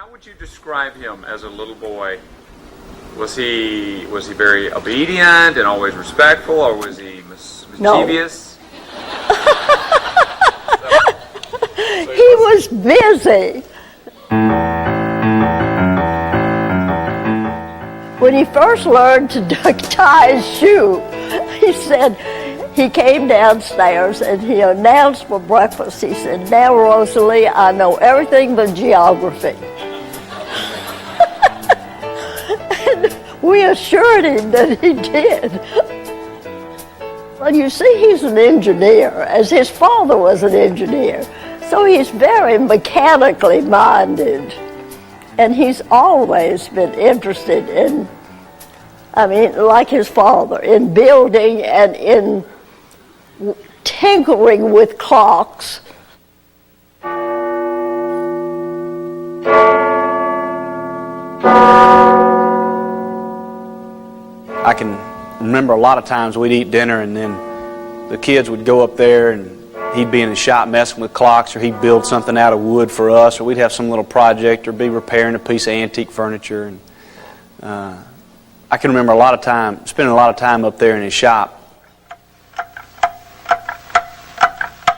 How would you describe him as a little boy? Was he very obedient and always respectful, or was he mischievous? He was busy. When he first learned to tie his shoe, he said, he came downstairs and he announced for breakfast, he said, "Now, Rosalie, I know everything but geography." And we assured him that he did. Well, you see, he's an engineer, as his father was an engineer. So he's very mechanically minded. And he's always been interested in, like his father, in building and in tinkering with clocks. I can remember a lot of times we'd eat dinner and then the kids would go up there and he'd be in the shop messing with clocks, or he'd build something out of wood for us, or we'd have some little project or be repairing a piece of antique furniture. And I can remember spending a lot of time up there in his shop.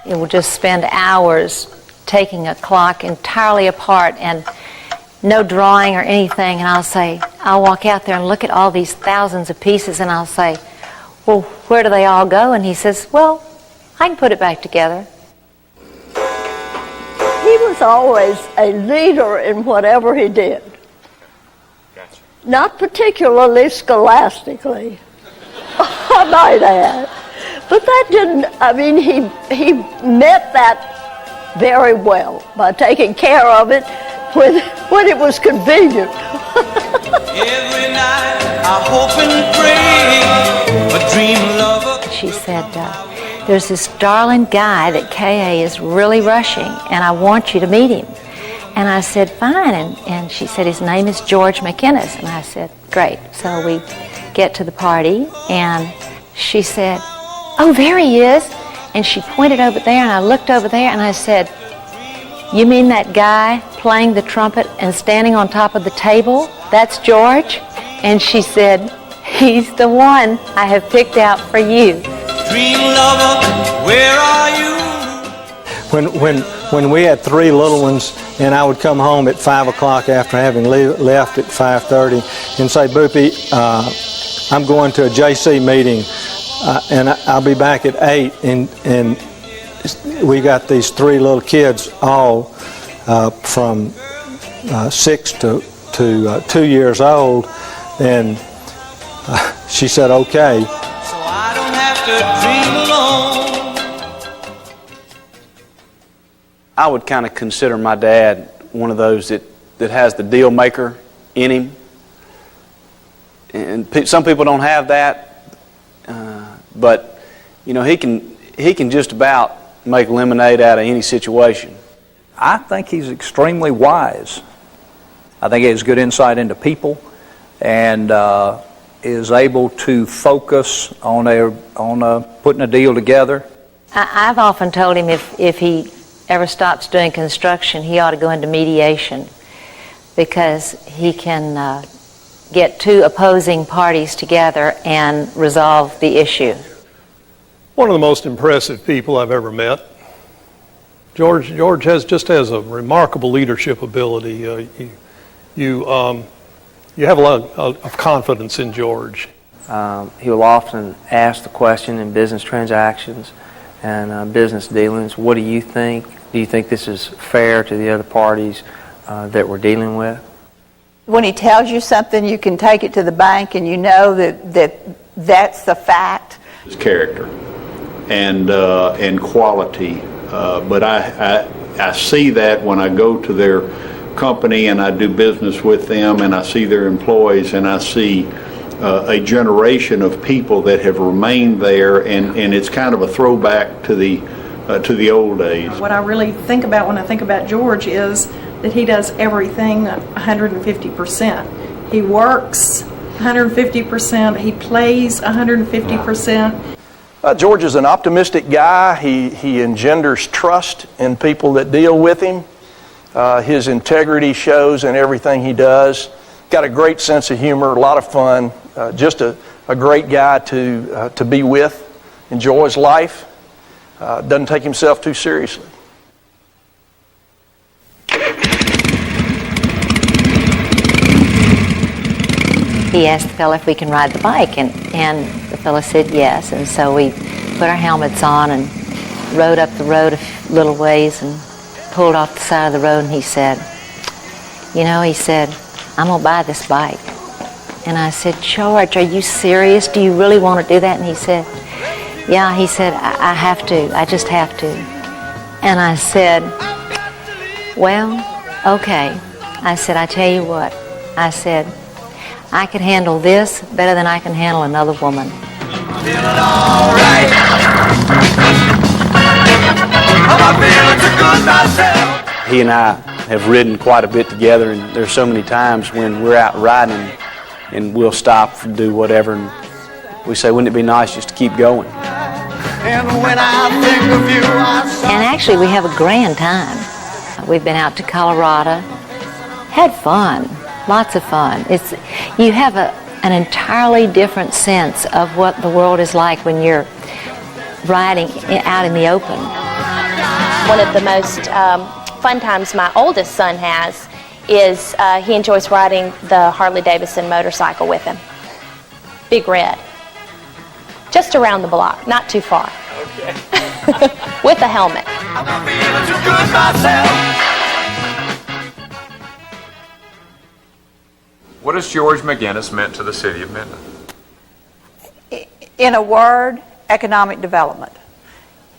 It will just spend hours taking a clock entirely apart and no drawing or anything, and I'll walk out there and look at all these thousands of pieces, and I'll say, "Well, where do they all go?" And he says, "Well, I can put it back together." He was always a leader in whatever he did. Gotcha. Not particularly scholastically, I might add. But that didn't, he met that very well by taking care of it when it was convenient. Every night I hope and pray, a dream lover. She said, "There's this darling guy that K.A. is really rushing, and I want you to meet him." And I said, "Fine." And she said, "His name is George McInnes." And I said, "Great." So we get to the party, and she said, "Oh, there he is." And she pointed over there, and I looked over there, and I said, "You mean that guy playing the trumpet and standing on top of the table? That's George?" And she said, "He's the one I have picked out for you." Dream lover, where are you? When we had three little ones, and I would come home at 5 o'clock after having left at 5:30 and say, "Boopy, I'm going to a JC meeting, and I'll be back at 8. And we got these three little kids, all from 6 to 2 years old, and she said, "Okay." So I don't have to dream alone. I would kind of consider my dad one of those that has the deal maker in him. And some people don't have that, but he can just about make lemonade out of any situation. I think he's extremely wise. I think he has good insight into people, and is able to focus on putting a deal together. I've often told him if he ever stops doing construction, he ought to go into mediation, because he can get two opposing parties together and resolve the issue. One of the most impressive people I've ever met. George has a remarkable leadership ability. You have a lot of confidence in George. He will often ask the question in business transactions and business dealings, "What do you think? Do you think this is fair to the other parties that we're dealing with?" When he tells you something, you can take it to the bank and you know that's the fact. His character and quality, but I see that when I go to their company and I do business with them and I see their employees, and I see a generation of people that have remained there, and it's kind of a throwback to the old days. What I really think about when I think about George is that he does everything 150%. He works 150%, he plays 150%. George is an optimistic guy. He engenders trust in people that deal with him. His integrity shows in everything he does. Got a great sense of humor, a lot of fun. Just a great guy to be with. Enjoys life. Doesn't take himself too seriously. He asked the fellow if we can ride the bike, and the fellow said yes. And so we put our helmets on and rode up the road a little ways and pulled off the side of the road, and he said, he said, I'm going to buy this bike. And I said, George, are you serious? Do you really want to do that? And he said, yeah. He said, I have to. I just have to. And I said, well, okay. I said, I tell you what. I said, I can handle this better than I can handle another woman. He and I have ridden quite a bit together, and there's so many times when we're out riding and we'll stop and do whatever, and we say, wouldn't it be nice just to keep going? And when I think of you, And actually, we have a grand time. We've been out to Colorado, had fun, lots of fun. You have an entirely different sense of what the world is like when you're riding out in the open. One of the most fun times my oldest son has is he enjoys riding the Harley-Davidson motorcycle with him. Big Red. Just around the block, not too far. Okay. With a helmet. What has George McGinnis meant to the city of Minden? In a word, economic development.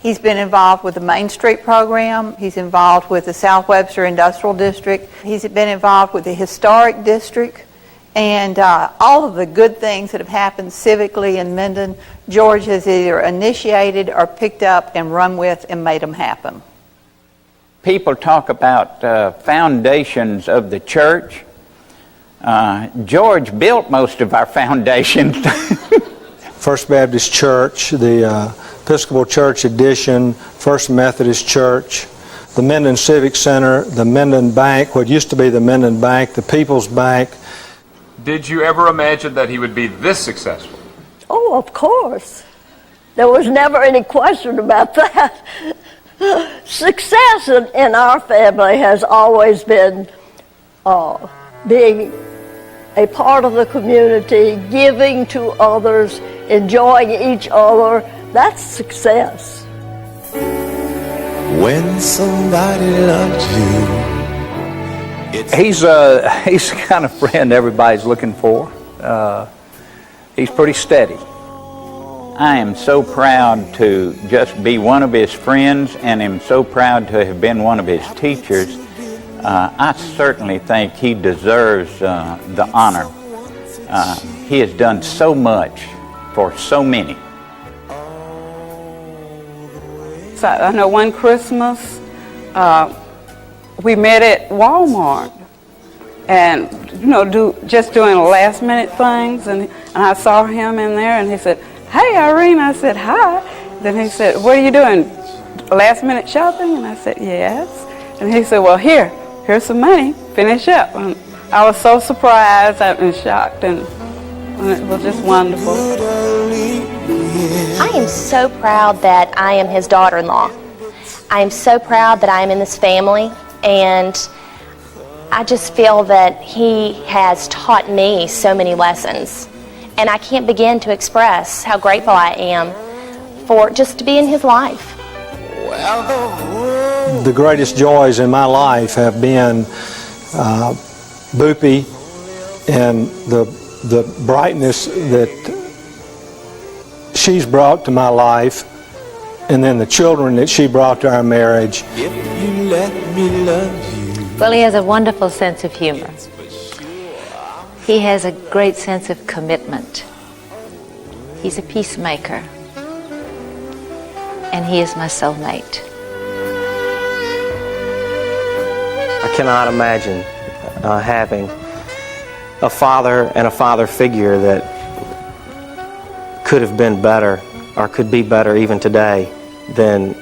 He's been involved with the Main Street program. He's involved with the South Webster Industrial District. He's been involved with the Historic District. And all of the good things that have happened civically in Minden, George has either initiated or picked up and run with and made them happen. People talk about foundations of the church. George built most of our foundations. First Baptist Church, the Episcopal Church Edition, First Methodist Church, the Minden Civic Center, the Minden Bank, what used to be the Minden Bank, the People's Bank. Did you ever imagine that he would be this successful? Oh, of course. There was never any question about that. Success in our family has always been being a part of the community, giving to others, enjoying each other. That's success. When somebody loves you. He's the kind of friend everybody's looking for. He's pretty steady. I am so proud to just be one of his friends, and am so proud to have been one of his teachers. I certainly think he deserves the honor. He has done so much for so many. So I know one Christmas we met at Walmart, and just doing last minute things, and I saw him in there, and he said, "Hey, Irene." I said, "Hi." Then he said, "What are you doing? Last minute shopping?" And I said, "Yes." And he said, "Well, here's some money. Finish up." And I was so surprised and shocked, and it was just wonderful. I am so proud that I am his daughter-in-law. I am so proud that I am in this family, and I just feel that he has taught me so many lessons. And I can't begin to express how grateful I am for just to be in his life. The greatest joys in my life have been Boopie and the brightness that she's brought to my life, and then the children that she brought to our marriage. If you let me love you. Well, he has a wonderful sense of humor. He has a great sense of commitment. He's a peacemaker. And he is my soulmate. I cannot imagine having a father and a father figure that could have been better, or could be better even today, than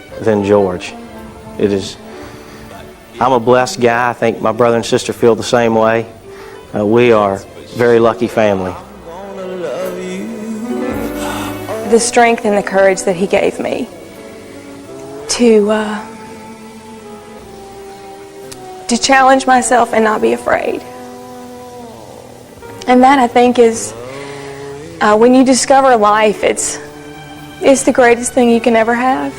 George. I'm a blessed guy. I think my brother and sister feel the same way. We are a very lucky family. The strength and the courage that he gave me to challenge myself and not be afraid. And that, I think, is when you discover life, it's the greatest thing you can ever have.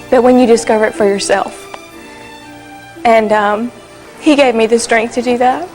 But when you discover it for yourself. And he gave me the strength to do that.